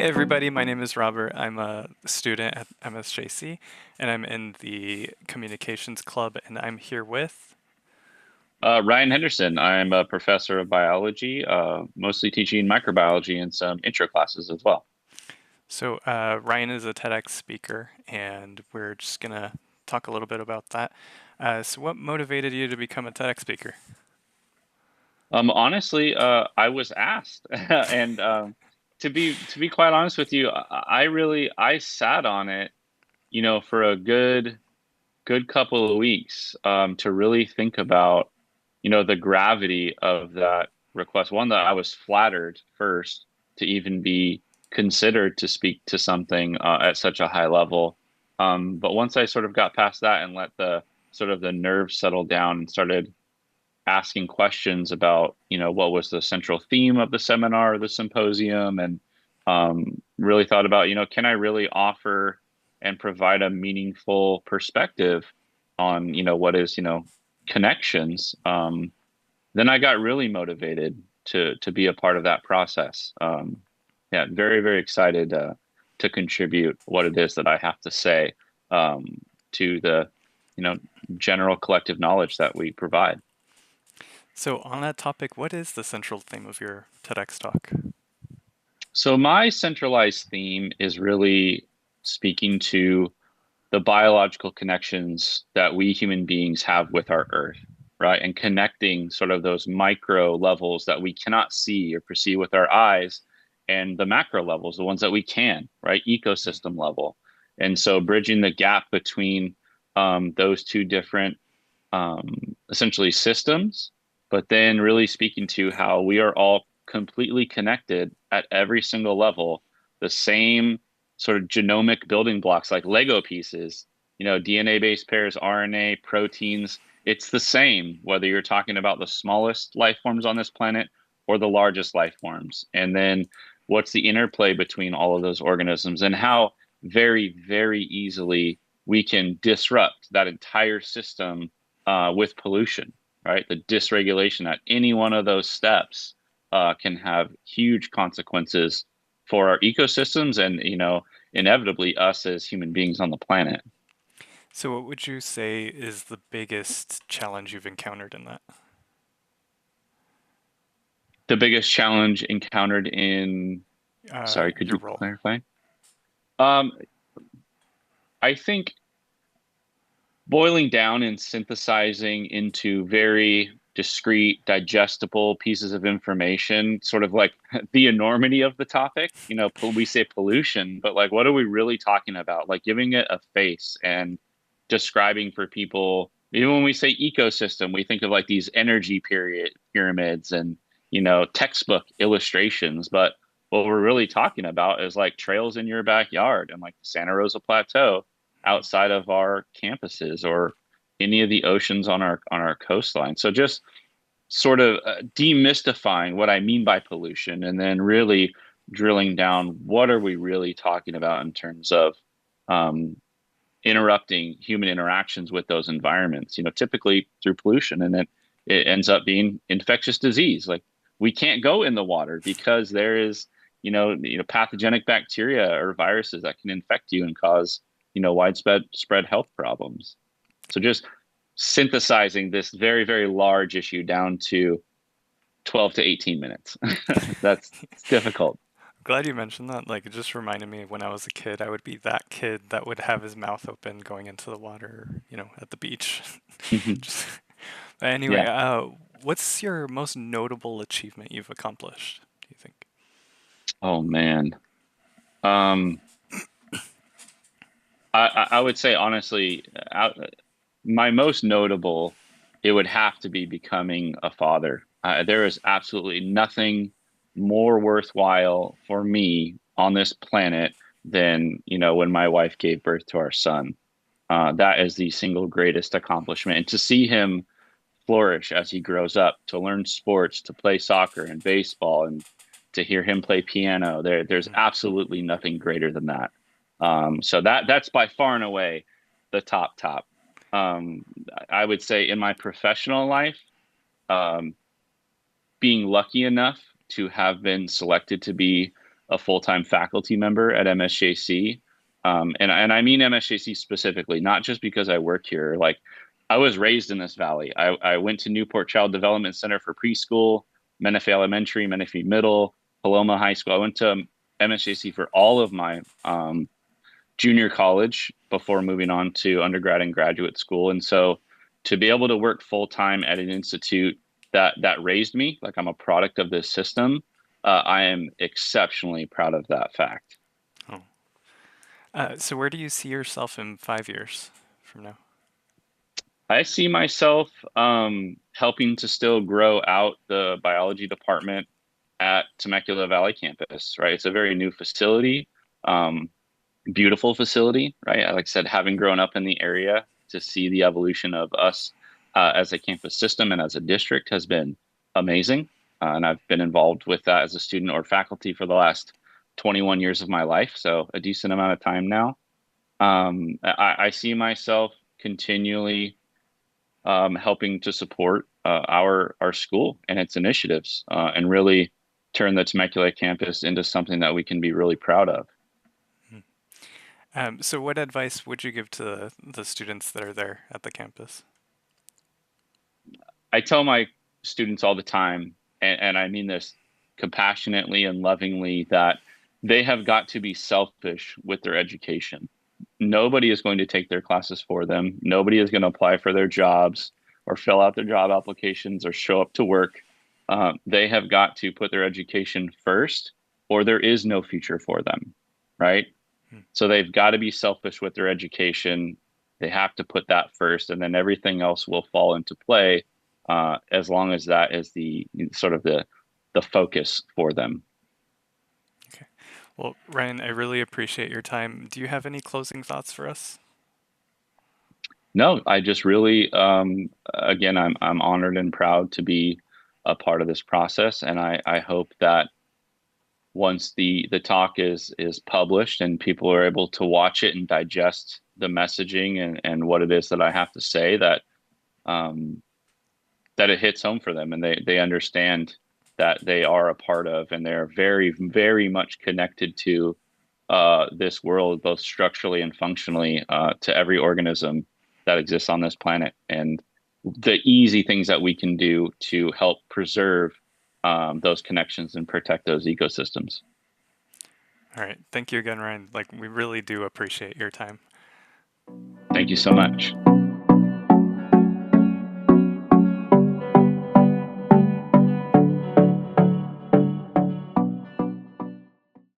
everybody, my name is Robert. I'm a student at MSJC and I'm in the communications club and I'm here with. Ryan Henderson. I'm a professor of biology, mostly teaching microbiology and some intro classes as well. Ryan is a TEDx speaker and we're just gonna talk a little bit about that. So what motivated you to become a TEDx speaker? Honestly, I was asked, and to be quite honest with you, I sat on it, for a good couple of weeks, to really think about, the gravity of that request. One, that I was flattered first to even be considered to speak to something at such a high level. But once I sort of got past that and let the sort of the nerves settle down and started asking questions about, what was the central theme of the seminar or the symposium, and really thought about, can I really offer and provide a meaningful perspective on, what is, connections. Then I got really motivated to be a part of that process. Yeah, very, very excited to contribute what it is that I have to say um, to the, you know, general collective knowledge that we provide. So on that topic, what is the central theme of your TEDx talk? So my centralized theme is really speaking to the biological connections that we human beings have with our Earth, right? And connecting sort of those micro levels that we cannot see or perceive with our eyes, and the macro levels, the ones that we can, right? Ecosystem level. And so bridging the gap between those two different essentially systems, but then really speaking to how we are all completely connected at every single level, the same sort of genomic building blocks like Lego pieces, DNA based pairs, RNA, proteins. It's the same whether you're talking about the smallest life forms on this planet or the largest life forms. And then what's the interplay between all of those organisms, and how very, very easily we can disrupt that entire system with pollution, right? The dysregulation at any one of those steps can have huge consequences for our ecosystems and, inevitably us as human beings on the planet. So what would you say is the biggest challenge you've encountered in that? The biggest challenge encountered in, sorry, could Your you role. clarify? Um, I think boiling down and synthesizing into very discrete, digestible pieces of information, sort of like the enormity of the topic. We say pollution, but like, what are we really talking about? Like giving it a face and describing for people. Even when we say ecosystem, we think of like these energy period pyramids and, textbook illustrations. But what we're really talking about is like trails in your backyard and like the Santa Rosa Plateau outside of our campuses, or any of the oceans on our coastline. So just sort of demystifying what I mean by pollution, and then really drilling down what are we really talking about in terms of um, interrupting human interactions with those environments. Typically through pollution, and it ends up being infectious disease. Like we can't go in the water because there is pathogenic bacteria or viruses that can infect you and cause widespread spread health problems. So just synthesizing this very, very large issue down to 12 to 18 minutes. That's it's difficult. Glad you mentioned that. Like, it just reminded me of when I was a kid, I would be that kid that would have his mouth open going into the water, at the beach. Mhm. Just, anyway, Yeah. what's your most notable achievement you've accomplished, do you think? Oh man. Um, I would say honestly, my most notable, it would have to be becoming a father. There is absolutely nothing more worthwhile for me on this planet than, when my wife gave birth to our son. That is the single greatest accomplishment. And to see him flourish as he grows up, to learn sports, to play soccer and baseball, and to hear him play piano, there's Mm. absolutely nothing greater than that. So that's by far and away the top. Um, I would say in my professional life, um, being lucky enough to have been selected to be a full-time faculty member at MSJC. And I mean MSJC specifically, not just because I work here. Like, I was raised in this valley. I went to Newport Child Development Center for preschool, Menifee Elementary, Menifee Middle, Paloma High School. I went to MSJC for all of my junior college before moving on to undergrad and graduate school. And so to be able to work full time at an institute that raised me, like I'm a product of this system, I am exceptionally proud of that fact. Oh. So where do you see yourself in 5 years from now? I see myself helping to still grow out the biology department at Temecula Valley campus, right? It's a very new facility, beautiful facility, right? Like I said, having grown up in the area, to see the evolution of us as a campus system and as a district has been amazing. And I've been involved with that as a student or faculty for the last 21 years of my life, so a decent amount of time now. I see myself continually helping to support our school and its initiatives, and really turn the Temecula campus into something that we can be really proud of. So what advice would you give to the students that are there at the campus? I tell my students all the time, and I mean this compassionately and lovingly, that they have got to be selfish with their education. Nobody is going to take their classes for them. Nobody is going to apply for their jobs or fill out their job applications or show up to work. They have got to put their education first, or there is no future for them, right? Hmm. So they've got to be selfish with their education. They have to put that first, and then everything else will fall into play, as long as that is the sort of the focus for them. Okay. Well, Ryan, I really appreciate your time. Do you have any closing thoughts for us? No, I just really, again, I'm honored and proud to be a part of this process, and I hope that once the talk is published and people are able to watch it and digest the messaging and what it is that I have to say, that um, that it hits home for them, and they understand that they are a part of, and they're very, very much connected to this world, both structurally and functionally, to every organism that exists on this planet, and the easy things that we can do to help preserve those connections and protect those ecosystems. All right. Thank you again, Ryan. Like, we really do appreciate your time. Thank you so much.